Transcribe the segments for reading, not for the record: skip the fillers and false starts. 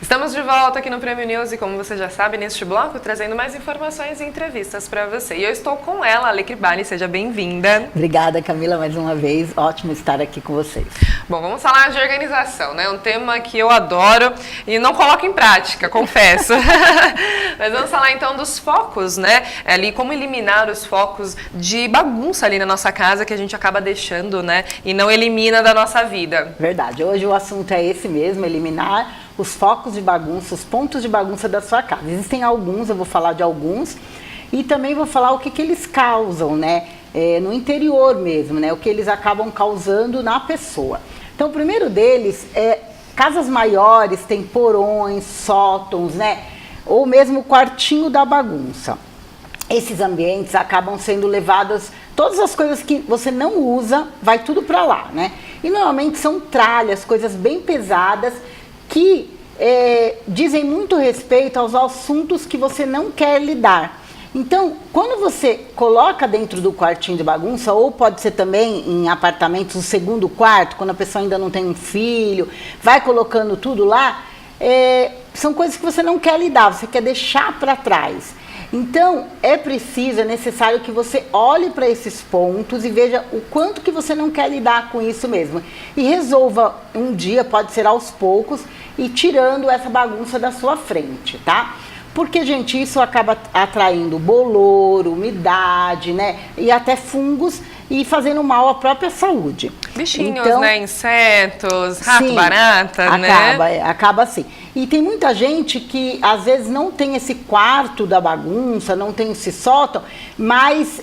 Estamos de volta aqui no Prêmio News e, como você já sabe, neste bloco, trazendo mais informações e entrevistas para você. E eu estou com ela, Ale Cribali, seja bem-vinda. Obrigada, Camila, mais uma vez. Ótimo estar aqui com vocês. Bom, vamos falar de organização, né? Um tema que eu adoro e não coloco em prática, confesso. Mas vamos falar então dos focos, né? Ali, como eliminar os focos de bagunça ali na nossa casa que a gente acaba deixando, né? E não elimina da nossa vida. Verdade. Hoje o assunto é esse mesmo, eliminar os focos de bagunça, os pontos de bagunça da sua casa. Existem alguns, eu vou falar de alguns, e também vou falar o que eles causam, né? No interior mesmo, né? O que eles acabam causando na pessoa. Então, o primeiro deles é casas maiores, tem porões, sótãos, né? Ou mesmo o quartinho da bagunça. Esses ambientes acabam sendo levadas, todas as coisas que você não usa, vai tudo para lá, né? E normalmente são tralhas, coisas bem pesadas, que dizem muito respeito aos assuntos que você não quer lidar. Então, quando você coloca dentro do quartinho de bagunça, ou pode ser também em apartamentos, o segundo quarto, quando a pessoa ainda não tem um filho, vai colocando tudo lá, são coisas que você não quer lidar, você quer deixar para trás. Então, é necessário que você olhe para esses pontos e veja o quanto que você não quer lidar com isso mesmo. E resolva um dia, pode ser aos poucos, e tirando essa bagunça da sua frente, tá? Porque, gente, isso acaba atraindo bolor, umidade, né? E até fungos e fazendo mal à própria saúde. Bichinhos, então, né? Insetos, rato, sim, barata, né? Acaba assim. E tem muita gente que, às vezes, não tem esse quarto da bagunça, não tem esse sótão, mas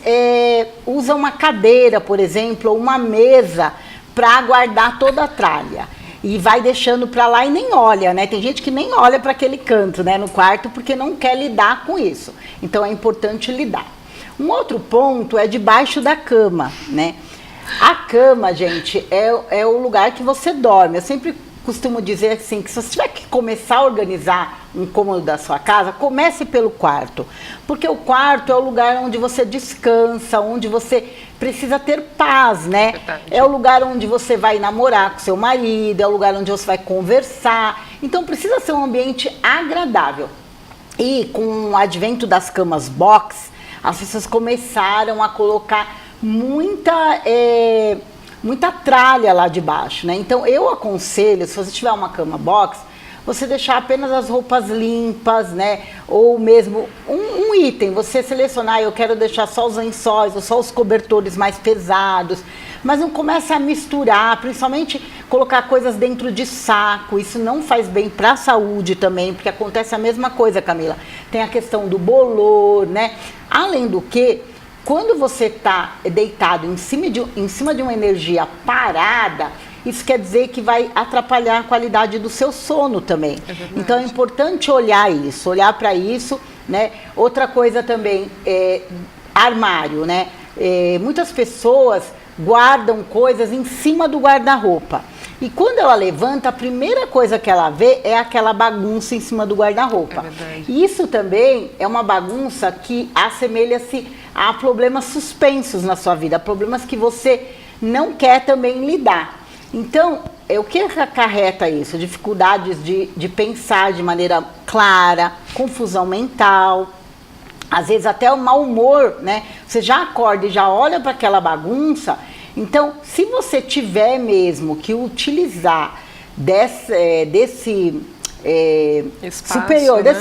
usa uma cadeira, por exemplo, ou uma mesa para guardar toda a tralha. E vai deixando para lá e nem olha, né? Tem gente que nem olha para aquele canto, né, no quarto, porque não quer lidar com isso. Então, é importante lidar. Um outro ponto é debaixo da cama, né? A cama, gente, é o lugar que você dorme. Eu sempre costumo dizer assim, que se você tiver que começar a organizar um cômodo da sua casa, comece pelo quarto. Porque o quarto é o lugar onde você descansa, onde você precisa ter paz, né? Verdade. É o lugar onde você vai namorar com seu marido, é o lugar onde você vai conversar. Então, precisa ser um ambiente agradável. E com o advento das camas box, as pessoas começaram a colocar muita tralha lá debaixo, né? Então, eu aconselho, se você tiver uma cama box, você deixar apenas as roupas limpas, né? Ou mesmo um item, você selecionar, eu quero deixar só os lençóis, ou só os cobertores mais pesados, mas não comece a misturar, principalmente colocar coisas dentro de saco, isso não faz bem para a saúde também, porque acontece a mesma coisa, Camila. Tem a questão do bolor, né? Além do que, quando você está deitado em cima de uma energia parada, isso quer dizer que vai atrapalhar a qualidade do seu sono também. Então é importante olhar para isso, né? Outra coisa também é armário, né? Muitas pessoas guardam coisas em cima do guarda-roupa. E quando ela levanta, a primeira coisa que ela vê é aquela bagunça em cima do guarda-roupa. Isso também é uma bagunça que assemelha-se a problemas suspensos na sua vida, problemas que você não quer também lidar. Então, o que acarreta isso? Dificuldades de pensar de maneira clara, confusão mental, às vezes até o mau humor, né? Você já acorda e já olha para aquela bagunça. Então, se você tiver mesmo que utilizar desse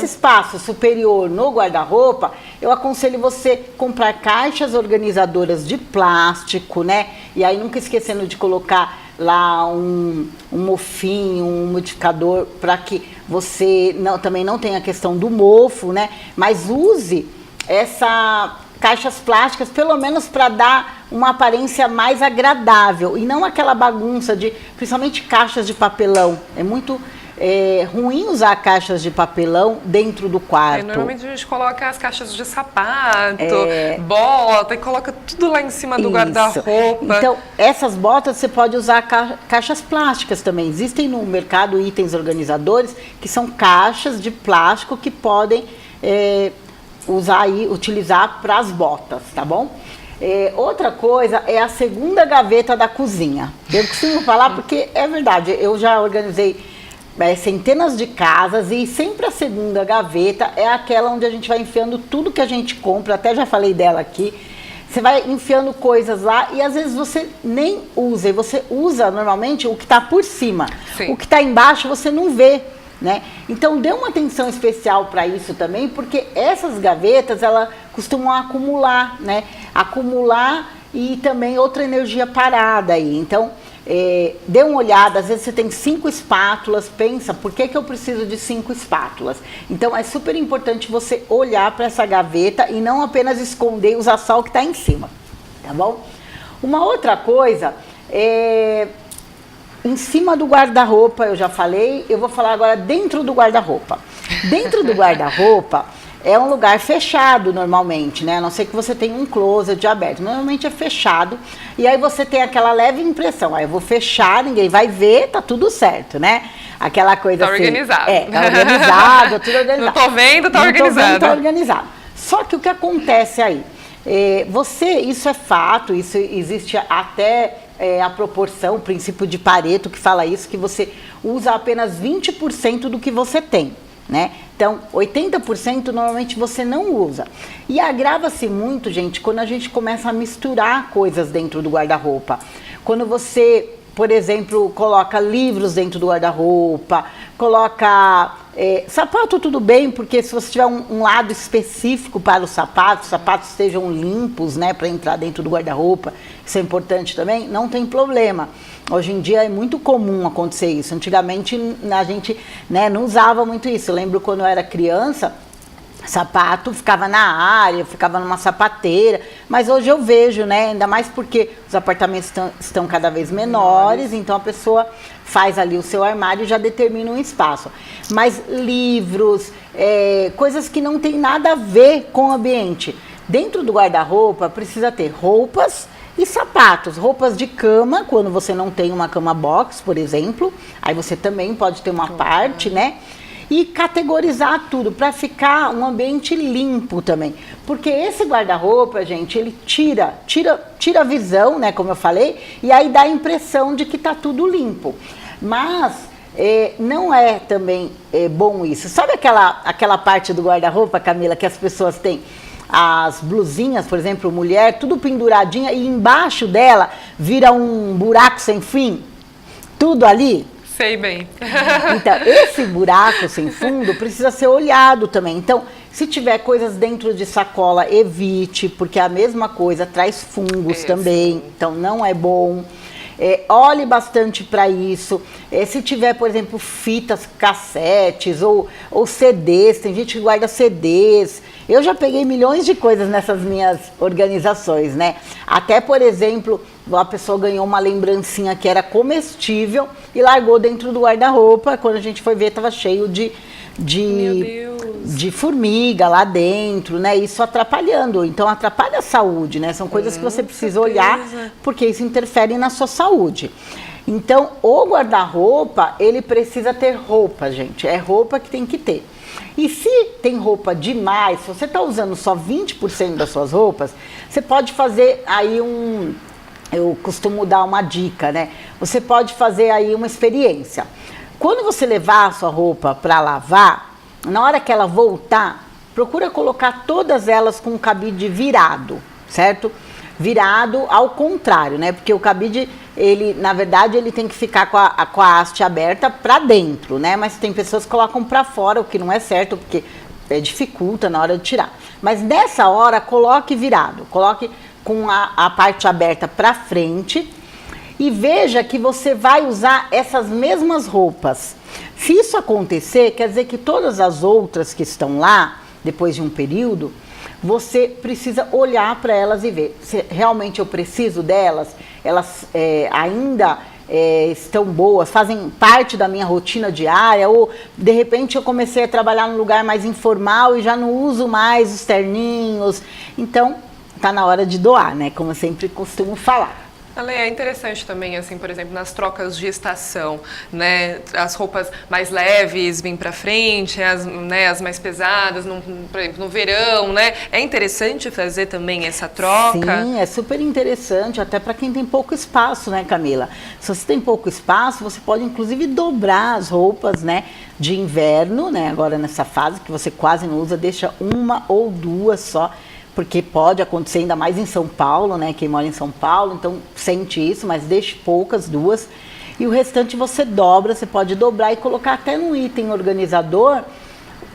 espaço superior no guarda-roupa, eu aconselho você comprar caixas organizadoras de plástico, né? E aí nunca esquecendo de colocar lá um mofinho, um umidificador, para que você também não tenha a questão do mofo, né? Mas use caixas plásticas, pelo menos para dar uma aparência mais agradável e não aquela bagunça principalmente caixas de papelão. É muito ruim usar caixas de papelão dentro do quarto. Normalmente a gente coloca as caixas de sapato, bota e coloca tudo lá em cima do guarda-roupa. Então, essas botas você pode usar caixas plásticas também. Existem no mercado itens organizadores que são caixas de plástico que podem utilizar para as botas, tá bom? Outra coisa é a segunda gaveta da cozinha. Eu costumo falar porque é verdade, eu já organizei centenas de casas e sempre a segunda gaveta é aquela onde a gente vai enfiando tudo que a gente compra, até já falei dela aqui. Você vai enfiando coisas lá e às vezes você nem usa, e você usa normalmente o que está por cima. Sim. O que está embaixo você não vê, né? Então dê uma atenção especial para isso também, porque essas gavetas, elas costumam acumular, né? Acumular e também outra energia parada aí. Então, dê uma olhada, às vezes você tem 5 espátulas, pensa, por que eu preciso de 5 espátulas? Então é super importante você olhar para essa gaveta e não apenas esconder e usar só o que está em cima, tá bom? Uma outra coisa, em cima do guarda-roupa, eu já falei, eu vou falar agora dentro do guarda-roupa. Dentro do guarda-roupa, é um lugar fechado normalmente, né? A não ser que você tenha um closet aberto. Normalmente é fechado. E aí você tem aquela leve impressão. Aí eu vou fechar, ninguém vai ver, tá tudo certo, né? Aquela coisa tá assim. Organizado. Tá organizado, tudo organizado. Não tô vendo, tá organizado. Não tô vendo, tá organizado. Só que o que acontece aí? Isso é fato, isso existe até a proporção, o princípio de Pareto que fala isso, que você usa apenas 20% do que você tem, né? Então, 80% normalmente você não usa. E agrava-se muito, gente, quando a gente começa a misturar coisas dentro do guarda-roupa. Quando você, por exemplo, coloca livros dentro do guarda-roupa, coloca sapato, tudo bem, porque se você tiver um lado específico para os sapatos estejam limpos, né, para entrar dentro do guarda-roupa, isso é importante também, não tem problema. Hoje em dia é muito comum acontecer isso. Antigamente a gente, né, não usava muito isso. Eu lembro quando eu era criança, sapato ficava na área, ficava numa sapateira, mas hoje eu vejo, né, ainda mais porque os apartamentos estão cada vez menores, então a pessoa faz ali o seu armário e já determina um espaço. Mas livros, coisas que não tem nada a ver com o ambiente. Dentro do guarda-roupa precisa ter roupas e sapatos, roupas de cama, quando você não tem uma cama box, por exemplo, aí você também pode ter uma parte, né? E categorizar tudo para ficar um ambiente limpo também. Porque esse guarda-roupa, gente, ele tira a visão, né, como eu falei, e aí dá a impressão de que tá tudo limpo. Mas não é também bom isso. Sabe aquela parte do guarda-roupa, Camila, que as pessoas têm as blusinhas, por exemplo, mulher, tudo penduradinha e embaixo dela vira um buraco sem fim? Tudo ali? Sei bem. Então, esse buraco sem fundo precisa ser olhado também. Então, se tiver coisas dentro de sacola, evite, porque a mesma coisa traz fungos também. Então, não é bom. Olhe bastante para isso. Se tiver, por exemplo, fitas, cassetes ou CDs, tem gente que guarda CDs. Eu já peguei milhões de coisas nessas minhas organizações, né? Até, por exemplo, a pessoa ganhou uma lembrancinha que era comestível e largou dentro do guarda-roupa. Quando a gente foi ver, estava cheio de formiga lá dentro, né? Isso atrapalhando. Então, atrapalha a saúde, né? São coisas que você precisa olhar, porque isso interfere na sua saúde. Então, o guarda-roupa, ele precisa ter roupa, gente. É roupa que tem que ter. E se tem roupa demais, se você está usando só 20% das suas roupas, você pode fazer aí eu costumo dar uma dica, né? Você pode fazer aí uma experiência. Quando você levar a sua roupa para lavar, na hora que ela voltar, procura colocar todas elas com o cabide virado, certo? Virado ao contrário, né? Porque o cabide, na verdade, ele tem que ficar com a haste aberta para dentro, né? Mas tem pessoas que colocam para fora, o que não é certo, porque dificulta na hora de tirar. Mas nessa hora, coloque virado, coloque com a parte aberta para frente e veja que você vai usar essas mesmas roupas. Se isso acontecer, quer dizer que todas as outras que estão lá, depois de um período, você precisa olhar para elas e ver se realmente eu preciso delas, elas ainda estão boas, fazem parte da minha rotina diária, ou de repente eu comecei a trabalhar num lugar mais informal e já não uso mais os terninhos. Então, tá na hora de doar, né? Como eu sempre costumo falar. Ale, é interessante também, assim, por exemplo, nas trocas de estação, né, as roupas mais leves vêm para frente, as mais pesadas, por exemplo, no verão, né, é interessante fazer também essa troca? Sim, é super interessante, até para quem tem pouco espaço, né, Camila? Se você tem pouco espaço, você pode inclusive dobrar as roupas, né, de inverno, né, agora nessa fase que você quase não usa, deixa uma ou duas só, porque pode acontecer ainda mais em São Paulo, né? Quem mora em São Paulo, então sente isso, mas deixe poucas, duas. E o restante você dobra, você pode dobrar e colocar até no item organizador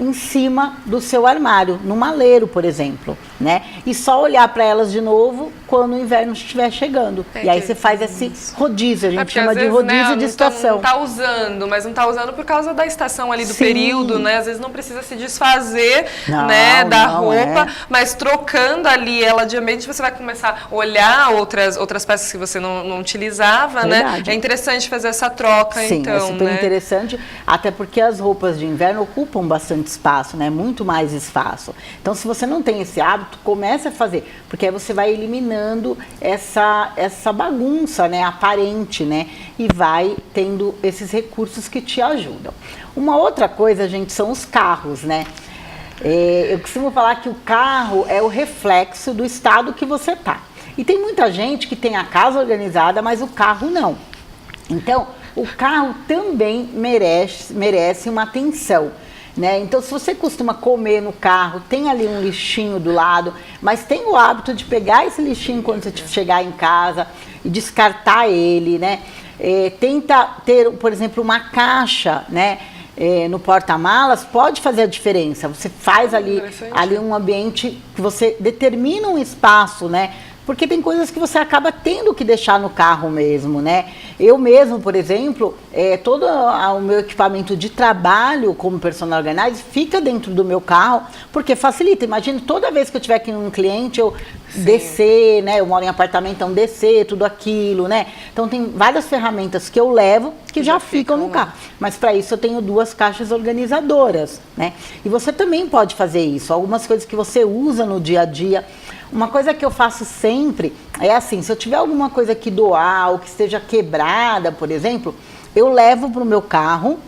em cima do seu armário, no maleiro, por exemplo, né? E só olhar para elas de novo quando o inverno estiver chegando. E aí você faz esse rodízio, a gente chama de rodízio de estação. Não tá usando, mas não tá usando por causa da estação ali, do período, né? Às vezes não precisa se desfazer, né, da roupa, mas trocando ali ela de ambiente, você vai começar a olhar outras peças que você não utilizava, né? É interessante fazer essa troca, então, é super interessante, até porque as roupas de inverno ocupam bastante espaço, né? Muito mais espaço. Então, se você não tem esse hábito, comece a fazer, porque aí você vai eliminando essa bagunça, né? Aparente, né? E vai tendo esses recursos que te ajudam. Uma outra coisa, gente, são os carros, né? Eu costumo falar que o carro é o reflexo do estado que você tá. E tem muita gente que tem a casa organizada, mas o carro não. Então, o carro também merece uma atenção, né? Então, se você costuma comer no carro, tem ali um lixinho do lado, mas tem o hábito de pegar esse lixinho quando você chegar em casa e descartar ele, né? Tenta ter, por exemplo, uma caixa, né? No porta-malas, pode fazer a diferença. Você faz ali um ambiente que você determina um espaço, né? Porque tem coisas que você acaba tendo que deixar no carro mesmo, né? Eu mesmo, por exemplo, todo o meu equipamento de trabalho como personal organizer fica dentro do meu carro, porque facilita. Imagina, toda vez que eu tiver aqui um cliente, eu descer, né? Eu moro em apartamento, então descer, tudo aquilo, né? Então tem várias ferramentas que eu levo que já ficam no carro. Mas para isso eu tenho 2 caixas organizadoras, né? E você também pode fazer isso. Algumas coisas que você usa no dia a dia. Uma coisa que eu faço sempre é assim, se eu tiver alguma coisa que doar ou que esteja quebrada, por exemplo, eu levo para o meu carro,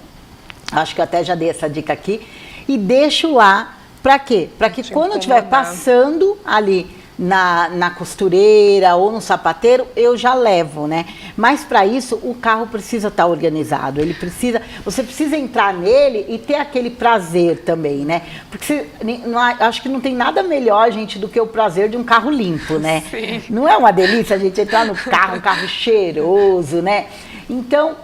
acho que eu até já dei essa dica aqui, e deixo lá, para quê? Para que quando eu estiver passando ali na costureira ou no sapateiro, eu já levo, né? Mas para isso o carro precisa estar organizado, você precisa entrar nele e ter aquele prazer também, né? Porque acho que não tem nada melhor, gente, do que o prazer de um carro limpo, né? Sim. Não é uma delícia a gente entrar no carro, um carro cheiroso, né? Então,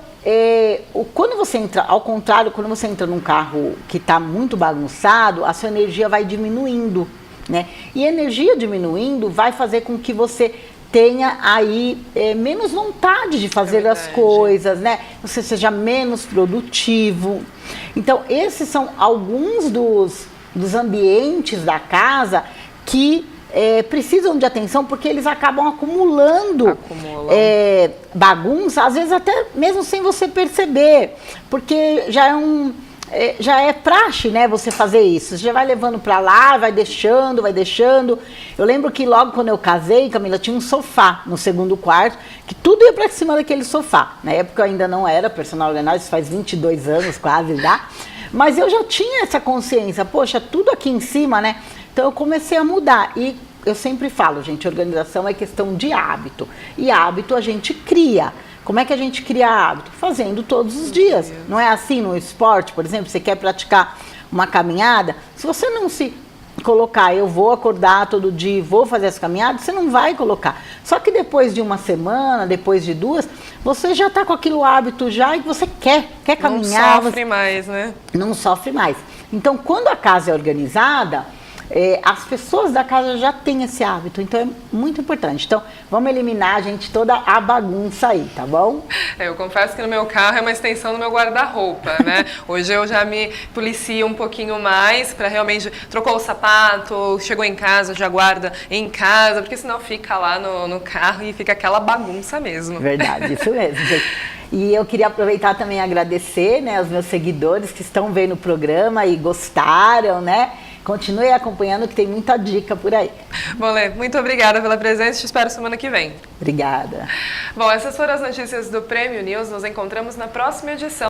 quando você entra, ao contrário, quando você entra num carro que está muito bagunçado, a sua energia vai diminuindo, né? E a energia diminuindo vai fazer com que você tenha aí menos vontade de fazer as coisas, né? Você seja menos produtivo. Então, esses são alguns dos ambientes da casa que precisam de atenção, porque eles acabam acumulando bagunça, às vezes até mesmo sem você perceber, porque já é praxe, né, você fazer isso. Você já vai levando para lá, vai deixando. Eu lembro que logo quando eu casei, Camila, tinha um sofá no segundo quarto, que tudo ia para cima daquele sofá. Na época eu ainda não era personal organizer, isso faz 22 anos quase já. Mas eu já tinha essa consciência, poxa, tudo aqui em cima, né? Então eu comecei a mudar. E eu sempre falo, gente, organização é questão de hábito. E hábito a gente cria. Como é que a gente cria hábito? Fazendo todos os dias. Não é assim no esporte, por exemplo, você quer praticar uma caminhada, se você não se colocar, eu vou acordar todo dia e vou fazer essa caminhada, você não vai colocar. Só que depois de uma semana, depois de 2, você já está com aquele hábito já e você quer caminhar. Não sofre mais, né? Não sofre mais. Então, quando a casa é organizada, as pessoas da casa já têm esse hábito, então é muito importante. Então, vamos eliminar, gente, toda a bagunça aí, tá bom? Eu confesso que no meu carro é uma extensão do meu guarda-roupa, né? Hoje eu já me policio um pouquinho mais para realmente trocou o sapato, chegou em casa, já guarda em casa, porque senão fica lá no carro e fica aquela bagunça mesmo. Verdade, isso mesmo, gente. E eu queria aproveitar também e agradecer, né, aos meus seguidores que estão vendo o programa e gostaram, né? Continue acompanhando que tem muita dica por aí. Bom, Lê, muito obrigada pela presença, te espero semana que vem. Obrigada. Bom, essas foram as notícias do Prêmio News, nos encontramos na próxima edição.